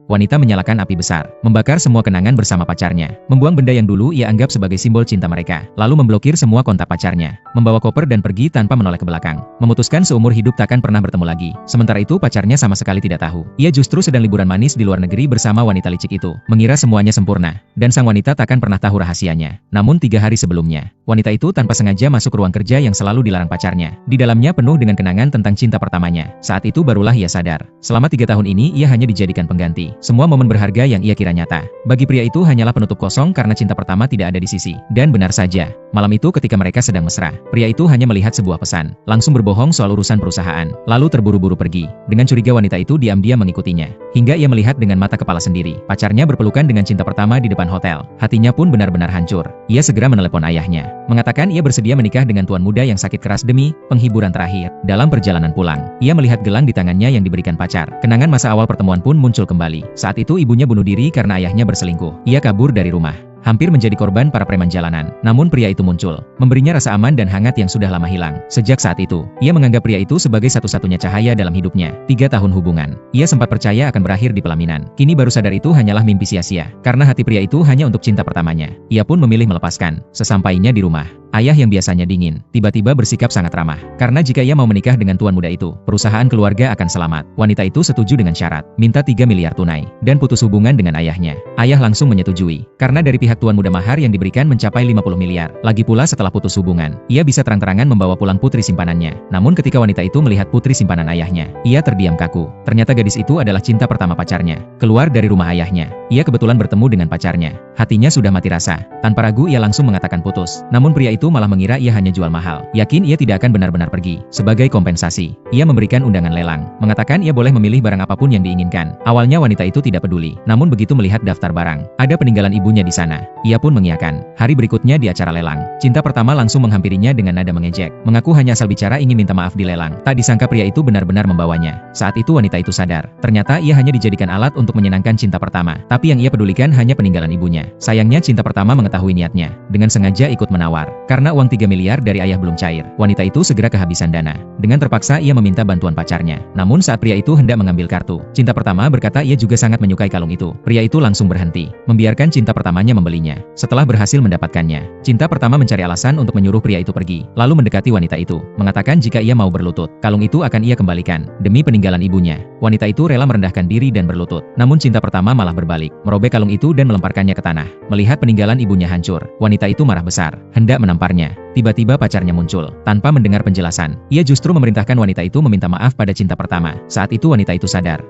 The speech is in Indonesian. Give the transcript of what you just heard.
wanita menyalakan api besar, membakar semua kenangan bersama pacarnya, membuang benda yang dulu ia anggap sebagai simbol cinta mereka, lalu memblokir semua kontak pacarnya, membawa koper dan pergi tanpa menoleh ke belakang, memutuskan seumur hidup takkan pernah bertemu lagi. Sementara itu pacarnya sama sekali tidak tahu. Ia justru sedang liburan manis di luar negeri bersama wanita licik itu, mengira semuanya sempurna, dan sang wanita takkan pernah tahu rahasianya. Namun 3 hari sebelumnya, wanita itu tanpa sengaja masuk ruang kerja yang selalu dilarang pacarnya. Di dalamnya penuh dengan kenangan tentang cinta pertamanya. Saat itu barulah ia sadar. Selama 3 tahun ini ia hanya dijadikan pengganti. Semua momen berharga yang ia kira nyata, bagi pria itu hanyalah penutup kosong karena cinta pertama tidak ada di sisi. Dan benar saja, malam itu ketika mereka sedang mesra, pria itu hanya melihat sebuah pesan, langsung berbohong soal urusan perusahaan, lalu terburu-buru pergi. Dengan curiga wanita itu diam-diam mengikutinya, hingga ia melihat dengan mata kepala sendiri, pacarnya berpelukan dengan cinta pertama di depan hotel. Hatinya pun benar-benar hancur. Ia segera menelepon ayahnya, mengatakan ia bersedia menikah dengan tuan muda yang sakit keras demi penghiburan terakhir. Dalam perjalanan pulang, ia melihat gelang di tangannya yang diberikan pacar. Kenangan masa awal pertemuan pun muncul kembali. Saat itu ibunya bunuh diri karena ayahnya berselingkuh. Ia kabur dari rumah, hampir menjadi korban para preman jalanan. Namun pria itu muncul, memberinya rasa aman dan hangat yang sudah lama hilang. Sejak saat itu, ia menganggap pria itu sebagai satu-satunya cahaya dalam hidupnya. 3 tahun hubungan, ia sempat percaya akan berakhir di pelaminan. Kini baru sadar itu hanyalah mimpi sia-sia, karena hati pria itu hanya untuk cinta pertamanya. Ia pun memilih melepaskan. Sesampainya di rumah, ayah yang biasanya dingin, tiba-tiba bersikap sangat ramah. Karena jika ia mau menikah dengan tuan muda itu, perusahaan keluarga akan selamat. Wanita itu setuju dengan syarat, minta 3 miliar tunai, dan putus hubungan dengan ayahnya. Ayah langsung menyetujui, karena dari pihak tuan muda mahar yang diberikan mencapai 50 miliar. Lagi pula setelah putus hubungan, ia bisa terang-terangan membawa pulang putri simpanannya. Namun ketika wanita itu melihat putri simpanan ayahnya, ia terdiam kaku. Ternyata gadis itu adalah cinta pertama pacarnya. Keluar dari rumah ayahnya, ia kebetulan bertemu dengan pacarnya. Hatinya sudah mati rasa. Tanpa ragu ia langsung mengatakan putus. Namun pria itu malah mengira ia hanya jual mahal. Yakin ia tidak akan benar-benar pergi. Sebagai kompensasi, ia memberikan undangan lelang, mengatakan ia boleh memilih barang apapun yang diinginkan. Awalnya wanita itu tidak peduli, namun begitu melihat daftar barang, ada peninggalan ibunya di sana, ia pun mengiyakan. Hari berikutnya di acara lelang, cinta pertama langsung menghampirinya dengan nada mengejek, mengaku hanya asal bicara ingin minta maaf di lelang. Tak disangka pria itu benar-benar membawanya. Saat itu wanita itu sadar, ternyata ia hanya dijadikan alat untuk menyenangkan cinta pertama, tapi yang ia pedulikan hanya peninggalan ibunya. Sayangnya cinta pertama mengetahui niatnya, dengan sengaja ikut menawar. Karena uang 3 miliar dari ayah belum cair, wanita itu segera kehabisan dana. Dengan terpaksa ia meminta bantuan pacarnya. Namun saat pria itu hendak mengambil kartu, cinta pertama berkata ia juga sangat menyukai kalung itu. Pria itu langsung berhenti, membiarkan cinta pertamanya membelinya. Setelah berhasil mendapatkannya, cinta pertama mencari alasan untuk menyuruh pria itu pergi, lalu mendekati wanita itu, mengatakan jika ia mau berlutut, kalung itu akan ia kembalikan, demi peninggalan ibunya. Wanita itu rela merendahkan diri dan berlutut. Namun cinta pertama malah berbalik, merobek kalung itu dan melemparkannya ke tanah. Melihat peninggalan ibunya hancur, wanita itu marah besar, hendak menamparnya. Tiba-tiba pacarnya muncul, tanpa mendengar penjelasan. Ia justru memerintahkan wanita itu meminta maaf pada cinta pertama. Saat itu wanita itu sadar,